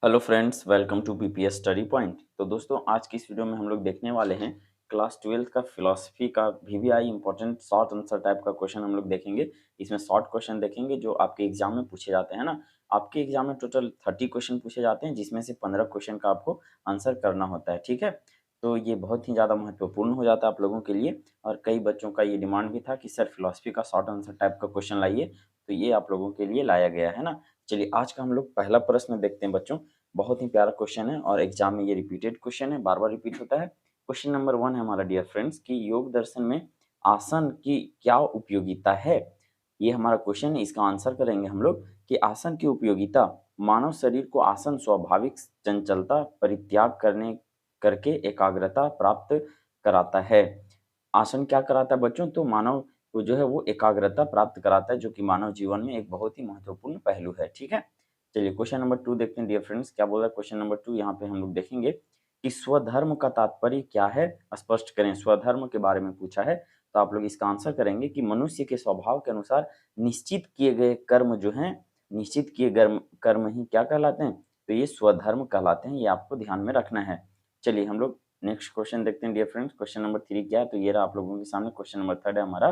Hello friends, welcome to PPS study point. तो दोस्तों, आज की इस वीडियो में हम लोग देखने वाले हैं क्लास 12 का फिलॉसफी का VVI important short answer type का क्वेश्चन हम लोग देखेंगे। इसमें शॉर्ट क्वेश्चन देखेंगे जो आपके एग्जाम में पूछे जाते हैं ना। आपके एग्जाम में टोटल 30 क्वेश्चन पूछे जाते हैं, जिसमें से 15 क्वेश्चन का आपको आंसर करना होता है। ठीक है, तो ये बहुत ही ज़्यादा महत्वपूर्ण हो जाता है आप लोगों के लिए। और कई बच्चों का ये डिमांड भी था कि सर फिलॉसफी का शॉर्ट आंसर टाइप का क्वेश्चन लाइए, तो ये आप लोगों के लिए लाया गया है ना। चलिए, आज का हम लोग पहला प्रश्न देखते हैं बच्चों। बहुत ही प्यारा क्वेश्चन है और एग्जाम में ये रिपीटेड क्वेश्चन है, बार बार रिपीट होता है। क्वेश्चन नंबर 1 है हमारा डियर फ्रेंड्स कि योग दर्शन में आसन की क्या उपयोगिता है। ये हमारा क्वेश्चन है, इसका आंसर करेंगे हम लोग कि आसन की उपयोगिता मानव शरीर को आसन स्वाभाविक चंचलता परित्याग करने करके एकाग्रता प्राप्त कराता है। आसन क्या कराता है बच्चों? तो मानव को जो है वो एकाग्रता प्राप्त कराता है, जो कि मानव जीवन में एक बहुत ही महत्वपूर्ण पहलू है। ठीक है, चलिए क्वेश्चन नंबर 2 देखते हैं डियर फ्रेंड्स, क्या बोल रहा है क्वेश्चन नंबर 2। यहाँ पे हम लोग देखेंगे कि स्वधर्म का तात्पर्य क्या है, स्पष्ट करें। स्वधर्म के बारे में पूछा है, तो आप लोग इसका आंसर करेंगे कि मनुष्य के स्वभाव के अनुसार निश्चित किए गए कर्म जो हैं, निश्चित किए कर्म कर्म ही क्या कहलाते हैं? तो ये स्वधर्म कहलाते हैं, ये आपको ध्यान में रखना है। चलिए हम लोग नेक्स्ट क्वेश्चन देखते हैं डियर फ्रेंड्स। क्वेश्चन नंबर 3 क्या है? तो ये रहा आप लोगों के सामने। क्वेश्चन नंबर 3 है हमारा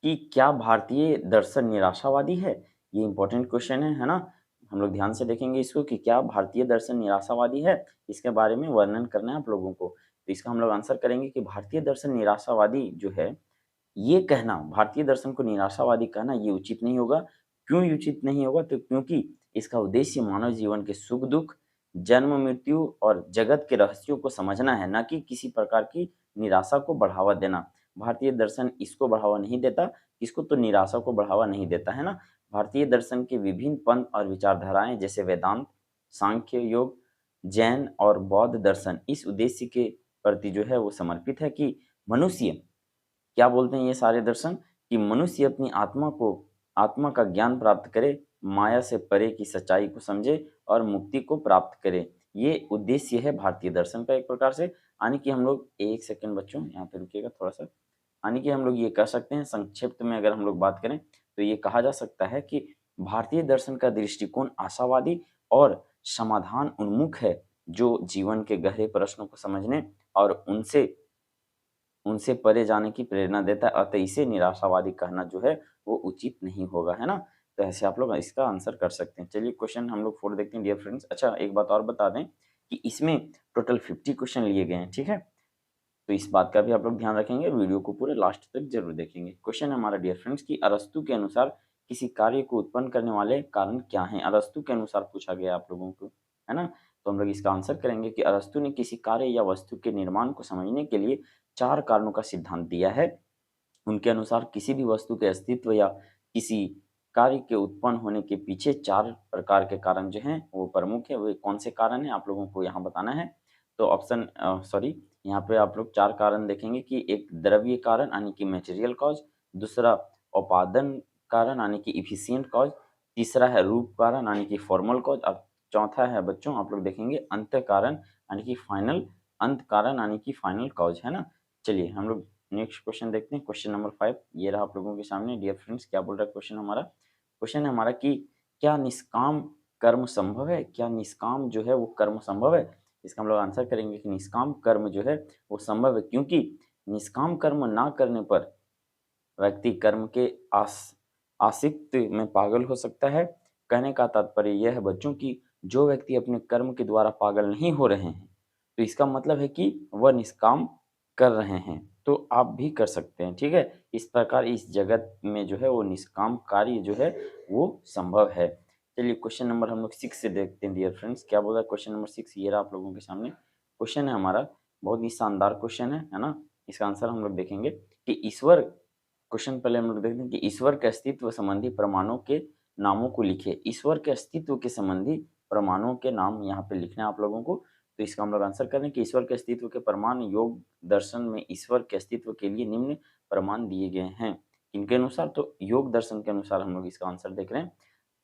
कि क्या भारतीय दर्शन निराशावादी है? ये इंपॉर्टेंट क्वेश्चन है ना? हम लोग ध्यान से देखेंगे इसको कि क्या भारतीय दर्शन निराशावादी है? इसके बारे में वर्णन करना है आप लोगों को। तो इसका हम लोग आंसर करेंगे कि भारतीय दर्शन निराशावादी जो है, ये कहना, भारतीय दर्शन को निराशावादी कहना ये उचित नहीं होगा। क्यों उचित नहीं होगा? तो क्योंकि इसका उद्देश्य मानव जीवन के सुख-दुख, जन्म-मृत्यु और जगत के रहस्यों को समझना है, ना कि किसी प्रकार की निराशा को बढ़ावा देना। भारतीय दर्शन इसको बढ़ावा नहीं देता, इसको तो निराशा को बढ़ावा नहीं देता, है ना? भारतीय दर्शन के विभिन्न पंथ और विचारधाराएँ जैसे वेदांत, सांख्य योग, जैन और बौद्ध दर्शन इस उद्देश्य के प्रति जो है वो समर्पित है कि मनुष्य, क्या बोलते हैं ये सारे दर्शन, कि मनुष्य अपनी आत्मा का ज्ञान प्राप्त करे, माया से परे की सच्चाई को समझे और मुक्ति को प्राप्त करे। ये उद्देश्य है भारतीय दर्शन का एक प्रकार से। यानी कि हम लोग, एक सेकंड बच्चों यहाँ पे रुकिएगा थोड़ा सा। यानी कि हम लोग ये कह सकते हैं संक्षिप्त में अगर हम लोग बात करें, तो ये कहा जा सकता है कि भारतीय दर्शन का दृष्टिकोण आशावादी और समाधान उन्मुख है, जो जीवन के गहरे प्रश्नों को समझने और उनसे उनसे परे जाने की प्रेरणा देता है। अतः इसे निराशावादी कहना जो है वो उचित नहीं होगा, है ना? तो ऐसे आप लोग इसका आंसर कर सकते हैं। चलिए क्वेश्चन हम लोग 4 देखते हैं डियर फ्रेंड्स। अच्छा, एक बात और बता दें कि इसमें टोटल 50 क्वेश्चन लिए गए हैं, ठीक है? तो इस बात का भी आप लोग ध्यान रखेंगे, वीडियो को पूरे लास्ट तक जरूर देखेंगे। क्वेश्चन है हमारा डियर फ्रेंड्स कि अरस्तु के अनुसार किसी कार्य को उत्पन्न करने वाले कारण क्या हैं? अरस्तु के अनुसार पूछा गया आप लोगों को, है ना? तो हम लोग इसका आंसर करेंगे कि अरस्तु ने किसी कार्य या वस्तु के निर्माण को समझने के लिए 4 कारणों का सिद्धांत दिया है। उनके अनुसार किसी भी वस्तु के अस्तित्व या किसी कार्य के उत्पन्न होने के पीछे 4 प्रकार के कारण जो हैं वो प्रमुख है। वो कौन से कारण हैं आप लोगों को यहाँ बताना है। तो यहाँ पे आप लोग 4 कारण देखेंगे कि एक द्रव्य कारण यानी कि मटेरियल कॉज़, दूसरा उपादान कारण यानी कि एफिशिएंट कॉज़, तीसरा है रूप कारण यानी कि फॉर्मल कॉज़ और चौथा है बच्चों आप लोग देखेंगे अंत कारण यानी कि फाइनल अंत कारण यानी कि फाइनल कॉज़, है ना? चलिए हम लोग नेक्स्ट क्वेश्चन देखते हैं। क्वेश्चन नंबर 5 ये रहा आप लोगों के सामने डियर फ्रेंड्स। क्या बोल रहा है क्वेश्चन हमारा? क्वेश्चन है हमारा कि क्या निष्काम कर्म संभव है? क्या निष्काम जो है वो कर्म संभव है? इसका हम लोग आंसर करेंगे कि निष्काम कर्म जो है वो संभव है, क्योंकि निष्काम कर्म ना करने पर व्यक्ति कर्म के आसक्त में पागल हो सकता है। कहने का तात्पर्य यह है बच्चों कि जो व्यक्ति अपने कर्म के द्वारा पागल नहीं हो रहे हैं, तो इसका मतलब है कि वह निष्काम कर रहे हैं। तो आप भी कर सकते हैं, ठीक है? इस प्रकार इस जगत में जो है वो निष्काम कार्य जो है वो संभव है। चलिए क्वेश्चन नंबर हम लोग 6 से देखते हैं डियर फ्रेंड्स। क्या बोला क्वेश्चन नंबर 6? ये रहा आप लोगों के सामने। क्वेश्चन है हमारा, बहुत ही शानदार क्वेश्चन है ना? इसका आंसर हम लोग देखेंगे कि ईश्वर, क्वेश्चन पहले हम लोग देखते हैं कि ईश्वर के अस्तित्व संबंधी प्रमाणों के नामों को लिखिए। ईश्वर के अस्तित्व के संबंधी प्रमाणों के नाम यहाँ पे लिखने हैं आप लोगों को। तो इसका हम लोग आंसर करें कि ईश्वर के अस्तित्व के प्रमाण, योग दर्शन में ईश्वर के अस्तित्व के लिए निम्न प्रमाण दिए गए हैं। इनके अनुसार, तो योग दर्शन के अनुसार हम लोग इसका आंसर देख रहे हैं।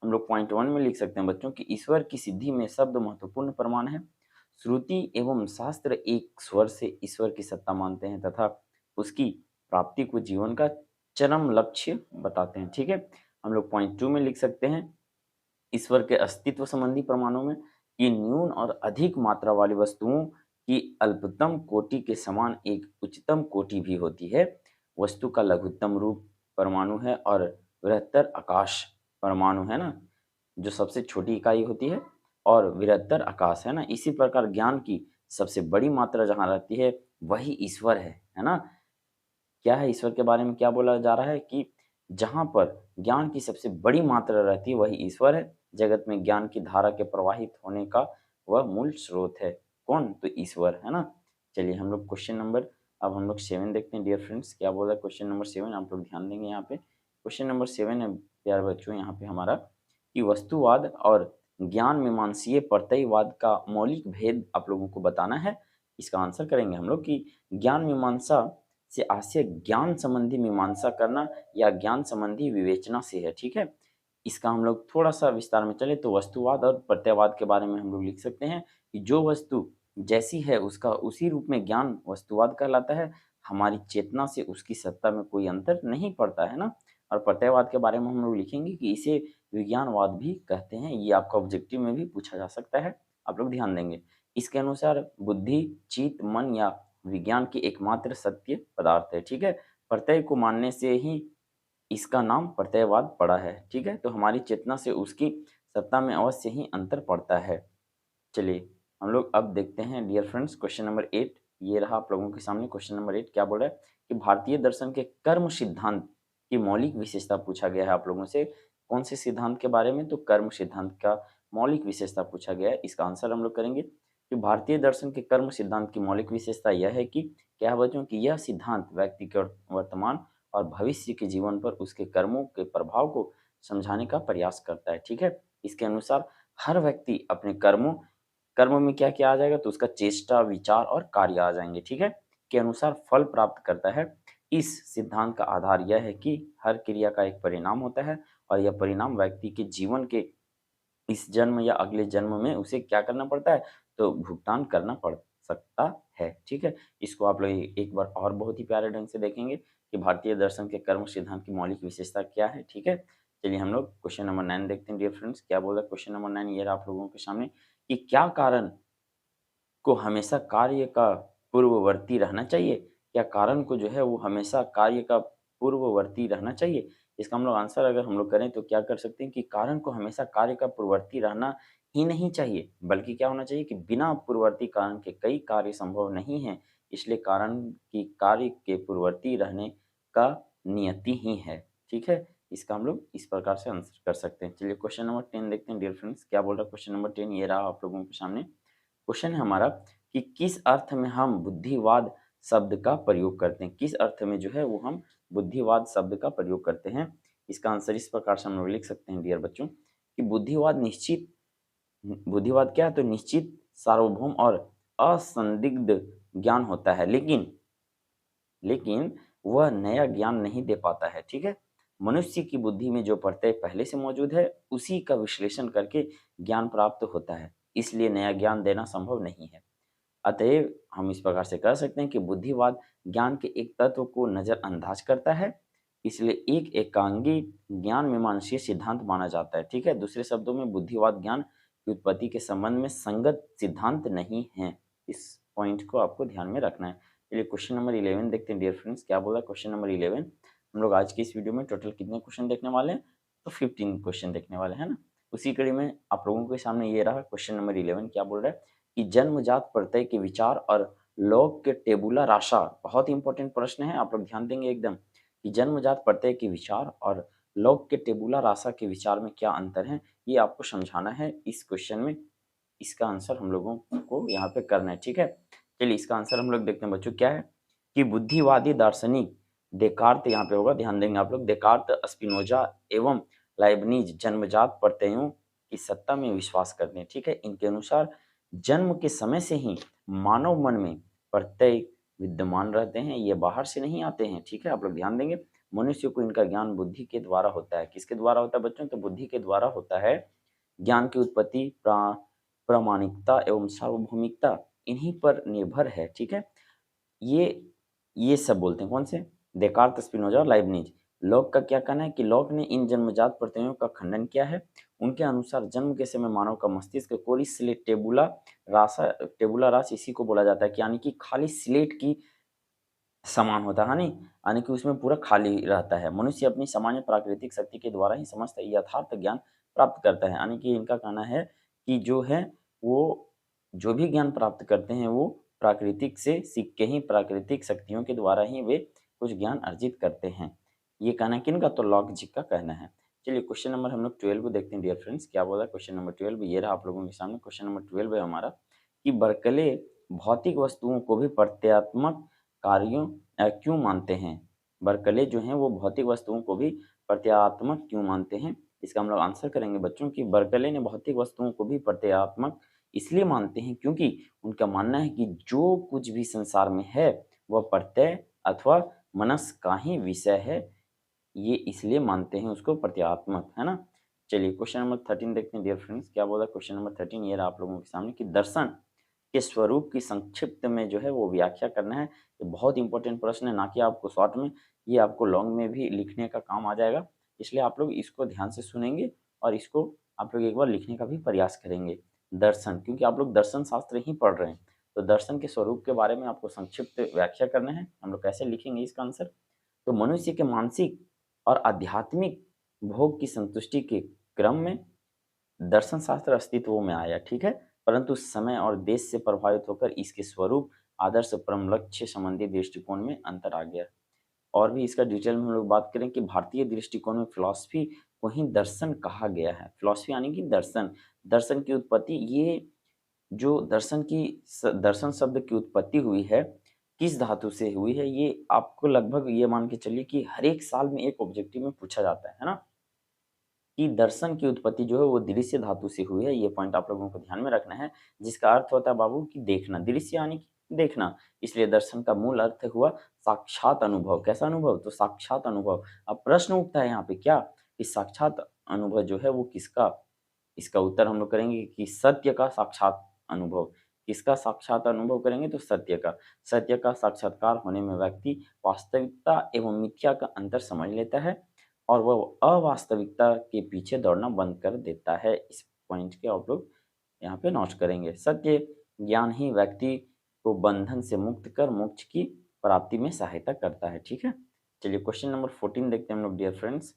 हम लोग पॉइंट 1 में लिख सकते हैं बच्चों कि ईश्वर की सिद्धि में शब्द महत्वपूर्ण प्रमाण है। श्रुति एवं शास्त्र एक स्वर से ईश्वर की सत्ता मानते हैं तथा उसकी प्राप्ति को जीवन का चरम लक्ष्य बताते हैं, ठीक है? हम लोग पॉइंट 2 में लिख सकते हैं ईश्वर के अस्तित्व संबंधी प्रमाणों में कि न्यून और अधिक मात्रा वाली वस्तुओं की अल्पतम कोटि के समान एक उच्चतम कोटि भी होती है। वस्तु का लघुत्तम रूप परमाणु है और बृहत्तर आकाश परमाणु है ना, जो सबसे छोटी इकाई होती है, और बृहत्तर आकाश है ना। इसी प्रकार ज्ञान की सबसे बड़ी मात्रा जहाँ रहती है वही ईश्वर है ना। क्या है ईश्वर के बारे में, क्या बोला जा रहा है कि जहाँ पर ज्ञान की सबसे बड़ी मात्रा रहती है वही ईश्वर है। जगत में ज्ञान की धारा के प्रवाहित होने का वह मूल स्रोत है। कौन? तो ईश्वर है ना। चलिए हम लोग क्वेश्चन नंबर, अब हम लोग 7 देखते हैं डियर फ्रेंड्स, क्या बोला क्वेश्चन नंबर 7, आप लोग ध्यान देंगे यहाँ पे। क्वेश्चन नंबर 7 है प्यारे बच्चों यहाँ पे हमारा, कि वस्तुवाद और ज्ञान मीमांसीय प्रत्ययवाद का मौलिक भेद आप लोगों को बताना है। इसका आंसर करेंगे हम लोग कि ज्ञान मीमांसा से आशय ज्ञान संबंधी मीमांसा करना या ज्ञान संबंधी विवेचना से है, ठीक है। इसका हम लोग थोड़ा सा विस्तार में चले तो वस्तुवाद और प्रत्ययवाद के बारे में हम लोग लिख सकते हैं कि जो वस्तु जैसी है उसका उसी रूप में ज्ञान वस्तुवाद कहलाता है। हमारी चेतना से उसकी सत्ता में कोई अंतर नहीं पड़ता है ना। और प्रत्ययवाद के बारे में हम लोग लिखेंगे कि इसे विज्ञानवाद भी कहते हैं। ये आपका ऑब्जेक्टिव में भी पूछा जा सकता है, आप लोग ध्यान देंगे। इसके अनुसार बुद्धि, चित्त, मन या विज्ञान की एकमात्र सत्य पदार्थ है, ठीक है। प्रत्यय को मानने से ही इसका नाम प्रत्ययवाद पड़ा है, ठीक है। तो हमारी चेतना से उसकी सत्ता में अवश्य ही अंतर पड़ता है। चलिए हम लोग अब देखते हैं डियर फ्रेंड्स क्वेश्चन नंबर 8। ये रहा आप लोगों के सामने क्वेश्चन नंबर 8। क्या बोल रहा है कि भारतीय दर्शन के कर्म सिद्धांत की मौलिक विशेषता पूछा गया है आप लोगों से। कौन से सिद्धांत के बारे में? तो कर्म सिद्धांत का मौलिक विशेषता पूछा गया है। इसका आंसर हम लोग करेंगे कि भारतीय दर्शन के कर्म सिद्धांत की मौलिक विशेषता यह है कि क्या है बच्चों, कि यह सिद्धांत व्यक्ति के वर्तमान और भविष्य के जीवन पर उसके कर्मों के प्रभाव को समझाने का प्रयास करता है, ठीक है। इसके अनुसार हर व्यक्ति अपने कर्म में क्या-क्या आ जाएगा, तो उसका चेष्टा, विचार और कार्य आ जाएँगे, ठीक है, के अनुसार फल प्राप्त करता है। इस सिद्धांत का आधार यह है कि हर क्रिया का एक परिणाम होता है और यह परिणाम व्यक्ति के जीवन के इस जन्म या अगले जन्म में उसे क्या करना पड़ता है, तो भुगतान करना पड़ सकता है, ठीक है। इसको आप लोग एक बार और बहुत ही प्यारे ढंग से देखेंगे कि भारतीय दर्शन के कर्म सिद्धांत की मौलिक विशेषता क्या है, ठीक है। चलिए हम लोग क्वेश्चन नंबर 9 देखते हैं डियर फ्रेंड्स। क्या बोला क्वेश्चन नंबर 9, ये रहा आप लोगों के सामने, कि क्या कारण को हमेशा कार्य का पूर्ववर्ती रहना चाहिए? क्या कारण को जो है वो हमेशा कार्य का पूर्ववर्ती रहना चाहिए? इसका हम लोग आंसर अगर हम लोग करें तो क्या कर सकते हैं कि कारण को हमेशा कार्य का पूर्ववर्ती रहना ही नहीं चाहिए, बल्कि क्या होना चाहिए कि बिना पूर्ववर्ती कारण के कई कार्य संभव नहीं हैं, इसलिए कारण की कार्य के पूर्ववर्ती रहने का नियति ही है, ठीक है? इसका हम लोग इस प्रकार से आंसर कर सकते हैं। चलिए क्वेश्चन नंबर 10 देखते हैं डियर फ्रेंड्स, क्या बोल रहा है क्वेश्चन नंबर 10, ये रहा आप लोगों के सामने। क्वेश्चन है हमारा कि किस अर्थ में हम बुद्धिवाद शब्द का प्रयोग करते हैं? किस अर्थ में जो है वो हम बुद्धिवाद शब्द का प्रयोग करते हैं? इसका आंसर इस प्रकार से हम लोग लिख सकते हैं डियर बच्चों कि बुद्धिवाद क्या है, तो निश्चित, सार्वभौम और असंदिग्ध ज्ञान होता है, लेकिन वह नया ज्ञान नहीं दे पाता है, ठीक है। मनुष्य की बुद्धि में जो प्रत्यय पहले से मौजूद है उसी का विश्लेषण करके ज्ञान प्राप्त होता है, इसलिए नया ज्ञान देना संभव नहीं है। अतएव हम इस प्रकार से कह सकते हैं कि बुद्धिवाद ज्ञान के एक तत्व को नजरअंदाज करता है, इसलिए एक एकांगी ज्ञान मीमांसीय सिद्धांत माना जाता है, ठीक है। दूसरे शब्दों में बुद्धिवाद ज्ञान की उत्पत्ति के संबंध में संगत सिद्धांत नहीं है। इस पॉइंट को आपको ध्यान में रखना है। चलिए क्वेश्चन नंबर 11 देखते हैं डियर फ्रेंड्स, क्या बोला क्वेश्चन नंबर 11। हम लोग आज की इस वीडियो में टोटल कितने क्वेश्चन देखने वाले हैं, तो 15 क्वेश्चन देखने वाले हैं ना। उसी कड़ी में आप लोगों के सामने ये रहा क्वेश्चन नंबर 11, क्या बोल रहा है कि जन्मजात प्रत्यय के विचार और लॉग के टेबुला राशा, बहुत ही इंपॉर्टेंट प्रश्न है, आप लोग ध्यान देंगे एकदम, कि जन्मजात प्रत्यय के विचार और लॉग के टेबुला राशा के विचार में क्या अंतर है, ये आपको समझाना है इस क्वेश्चन में। इसका आंसर हम लोगों को यहाँ पे करना है, ठीक है। चलिए इसका आंसर हम लोग देखते हैं बच्चों, क्या है कि बुद्धिवादी दार्शनिक डेकार्त, यहाँ पे होगा, ध्यान देंगे आप लोग, डेकार्त, स्पिनोजा एवं लाइबनिज जन्मजात प्रत्ययों की सत्ता में विश्वास करते हैं, ठीक है। इनके अनुसार जन्म के समय से ही मानव मन में प्रत्यय विद्यमान रहते हैं, ये बाहर से नहीं आते हैं, ठीक है। आप लोग ध्यान देंगे, मनुष्य को इनका ज्ञान बुद्धि के द्वारा होता है। किसके द्वारा होता है बच्चों? तो बुद्धि के द्वारा होता है। ज्ञान की उत्पत्ति, प्रामाणिकता एवं सार्वभौमिकता इन्हीं पर निर्भर है, ठीक है। ये ये सब बोलते हैं कौन से? डेकार्त, स्पिनोजा और लाइबनिज। लॉक का क्या कहना है कि लॉक ने इन जन्मजात प्रत्ययों का खंडन किया है। उनके अनुसार जन्म के समय मानव का मस्तिष्क कोरी स्लेट टेबुला रास इसी को बोला जाता है कि यानी कि खाली स्लेट की समान होता है नहीं, यानी कि उसमें पूरा खाली रहता है। मनुष्य अपनी सामान्य प्राकृतिक शक्ति के द्वारा ही समस्त यथार्थ ज्ञान प्राप्त करता है, यानी कि इनका कहना है कि जो है वो जो भी ज्ञान प्राप्त करते हैं वो प्राकृतिक से सीख के ही प्राकृतिक शक्तियों के द्वारा ही वे कुछ ज्ञान अर्जित करते हैं। ये कहना किनका? तो लॉक जी का कहना है। चलिए क्वेश्चन नंबर हम लोग 12 को देखते हैं डियर फ्रेंड्स, क्या बोला क्वेश्चन नंबर 12, ये रहा आप लोगों के सामने क्वेश्चन नंबर 12 है हमारा कि बर्कले भौतिक वस्तुओं को भी प्रत्यात्मक कार्यों क्यों मानते हैं? बर्कले जो हैं वो भौतिक वस्तुओं को भी प्रत्यात्मक क्यों मानते हैं? इसका हम लोग आंसर करेंगे बच्चों कि बर्कले ने भौतिक वस्तुओं को भी प्रत्यात्मक इसलिए मानते हैं क्योंकि उनका मानना है कि जो कुछ भी संसार में है वह प्रत्यय अथवा मनस का ही विषय है। ये इसलिए मानते हैं उसको प्रत्यात्मक, है ना? चलिए क्वेश्चन नंबर 13 देखते हैं डियर फ्रेंड्स, क्या बोला क्वेश्चन नंबर 13, ये रहा आप लोगों के सामने कि दर्शन के स्वरूप की संक्षिप्त में जो है वो व्याख्या करना है। ये बहुत इंपॉर्टेंट प्रश्न है, ना कि आपको शॉर्ट में, ये आपको लॉन्ग में भी लिखने का काम आ जाएगा। इसलिए आप लोग इसको ध्यान से सुनेंगे और इसको आप लोग एक बार लिखने का भी प्रयास करेंगे। दर्शन, क्योंकि आप लोग दर्शन शास्त्र ही पढ़ रहे हैं, तो दर्शन के स्वरूप के बारे में आपको संक्षिप्त व्याख्या करना है। हम लोग कैसे लिखेंगे इसका आंसर? तो मनुष्य के मानसिक और आध्यात्मिक भोग की संतुष्टि के क्रम में दर्शन शास्त्र अस्तित्व में आया, ठीक है, परंतु समय और देश से प्रभावित होकर इसके स्वरूप, आदर्श, परम लक्ष्य संबंधी दृष्टिकोण में अंतर आ गया। और भी इसका डिटेल में हम लोग बात करें कि भारतीय दृष्टिकोण में फिलॉसफी को ही दर्शन कहा गया है। फिलॉसफी यानी कि दर्शन। दर्शन की उत्पत्ति, ये जो दर्शन शब्द की उत्पत्ति हुई है, किस धातु से हुई है, ये आपको लगभग ये मान के चलिए कि हर एक साल में एक ऑब्जेक्टिव में पूछा जाता है ना? कि दर्शन की उत्पत्ति जो है वो दृश्य धातु से हुई है। ये पॉइंट आप लोगों को ध्यान में रखना है, जिसका अर्थ होता है बाबू कि देखना, दृश्य यानी कि देखना। इसलिए दर्शन का मूल अर्थ हुआ साक्षात अनुभव। कैसा अनुभव? तो साक्षात अनुभव। अब प्रश्न उठता है यहाँ पे क्या कि साक्षात अनुभव जो है वो किसका? इसका उत्तर हम लोग करेंगे कि सत्य का साक्षात अनुभव। किसका साक्षात अनुभव करेंगे? तो सत्य का। सत्य का साक्षात्कार होने में व्यक्ति वास्तविकता एवं मिथ्या का अंतर समझ लेता है और वह अवास्तविकता के पीछे दौड़ना बंद कर देता है। इस पॉइंट के आप लोग यहाँ पे नोट करेंगे। सत्य ज्ञान ही व्यक्ति को बंधन से मुक्त कर मोक्ष की प्राप्ति में सहायता करता है, ठीक है। चलिए क्वेश्चन नंबर 14 देखते हैं हम लोग डियर फ्रेंड्स।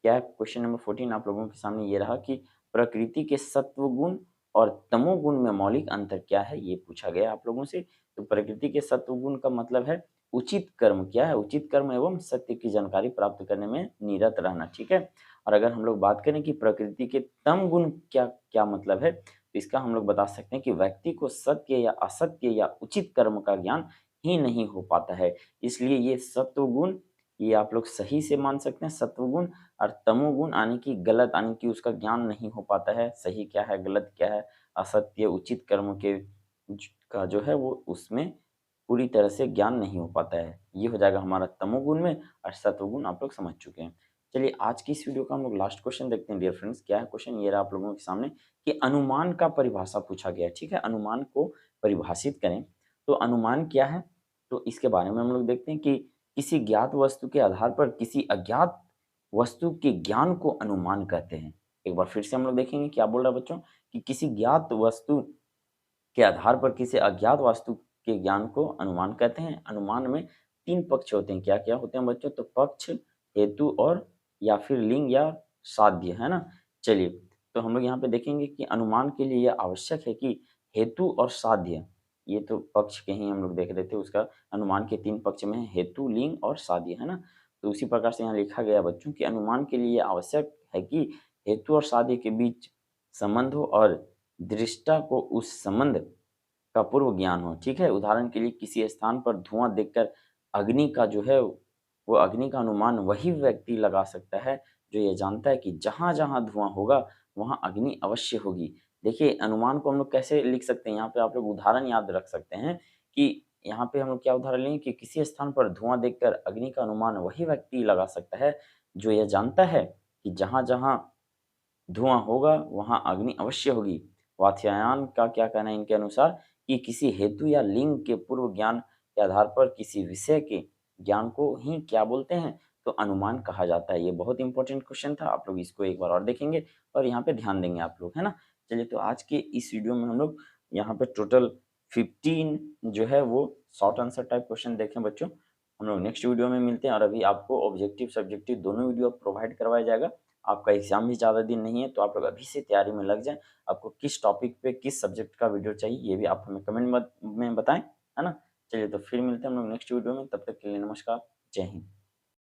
क्या है क्वेश्चन नंबर 14 आप लोगों के सामने? ये रहा कि प्रकृति के सत्व गुण और तमोगुण में मौलिक अंतर क्या है, ये पूछा गया आप लोगों से। तो प्रकृति के सत्व गुण का मतलब है उचित कर्म। क्या है? उचित कर्म एवं सत्य की जानकारी प्राप्त करने में निरत रहना, ठीक है। और अगर हम लोग बात करें कि प्रकृति के तम गुण क्या क्या मतलब है, तो इसका हम लोग बता सकते हैं कि व्यक्ति को सत्य या असत्य या उचित कर्म का ज्ञान ही नहीं हो पाता है। इसलिए ये सत्व गुण, ये आप लोग सही से मान सकते हैं सत्व गुण। और तमोगुण यानी कि गलत, यानी कि उसका ज्ञान नहीं हो पाता है, सही क्या है गलत क्या है, असत्य उचित कर्म के का जो है वो उसमें पूरी तरह से ज्ञान नहीं हो पाता है। ये हो जाएगा हमारा तमोगुण में, और सत्वगुण आप लोग समझ चुके हैं। चलिए आज की इस वीडियो का हम लोग लास्ट क्वेश्चन देखते हैं डियर फ्रेंड्स। क्या है क्वेश्चन? ये रहा आप लोगों के सामने कि अनुमान का परिभाषा पूछा गया है, ठीक है। अनुमान को परिभाषित करें, तो अनुमान क्या है? तो इसके बारे में हम लोग देखते हैं कि किसी ज्ञात वस्तु के आधार पर किसी अज्ञात वस्तु के ज्ञान को अनुमान कहते हैं। एक बार फिर से हम लोग देखेंगे क्या बोल रहा है बच्चों कि किसी ज्ञात वस्तु के आधार पर किसी अज्ञात वस्तु के ज्ञान को अनुमान कहते हैं। अनुमान में 3 पक्ष होते हैं। क्या-क्या होते हैं बच्चों? तो पक्ष, हेतु और या फिर लिंग या साध्य, है ना? चलिए, तो हम लोग यहाँ पे देखेंगे कि अनुमान के लिए यह आवश्यक है कि हेतु और साध्य, ये तो पक्ष के ही हम लोग देख रहे थे, उसका अनुमान के 3 पक्ष में है, हेतु, लिंग और साध्य, है ना? तो उसी प्रकार से यहाँ लिखा गया बच्चों कि अनुमान के लिए आवश्यक है कि हेतु और साध्य के बीच संबंध हो और दृष्टा को उस संबंध का पूर्व ज्ञान हो, ठीक है। उदाहरण के लिए किसी स्थान पर धुआं देखकर अग्नि का जो है वो अग्नि का अनुमान वही व्यक्ति लगा सकता है जो ये जानता है कि जहाँ जहाँ धुआं होगा वहाँ अग्नि अवश्य होगी। देखिए अनुमान को हम लोग कैसे लिख सकते हैं, यहाँ पे आप लोग उदाहरण याद रख सकते हैं कि यहाँ पे हम लोग क्या उदाहरण लेंगे कि किसी स्थान पर धुआं देखकर अग्नि का अनुमान वही व्यक्ति लगा सकता है जो यह जानता है कि जहाँ जहाँ धुआं होगा वहाँ अग्नि अवश्य होगी। वात्स्यायन का क्या कहना है इनके अनुसार कि किसी हेतु या लिंग के पूर्व ज्ञान के आधार पर किसी विषय के ज्ञान को ही क्या बोलते हैं? तो अनुमान कहा जाता है। ये बहुत इंपॉर्टेंट क्वेश्चन था, आप लोग इसको एक बार और देखेंगे और यहाँ पे ध्यान देंगे आप लोग, है ना। चलिए, तो आज के इस वीडियो में हम लोग यहाँ पे टोटल 15 जो है वो शॉर्ट आंसर टाइप क्वेश्चन देखें बच्चों। हम लोग नेक्स्ट वीडियो में मिलते हैं, और अभी आपको ऑब्जेक्टिव सब्जेक्टिव दोनों वीडियो प्रोवाइड करवाया जाएगा। आपका एग्जाम भी ज़्यादा दिन नहीं है, तो आप लोग अभी से तैयारी में लग जाएं। आपको किस टॉपिक पे किस सब्जेक्ट का वीडियो चाहिए ये भी आप हमें कमेंट में बताएं, है ना। चलिए, तो फिर मिलते हैं हम लोग नेक्स्ट वीडियो में, तब तक के लिए नमस्कार, जय हिंद।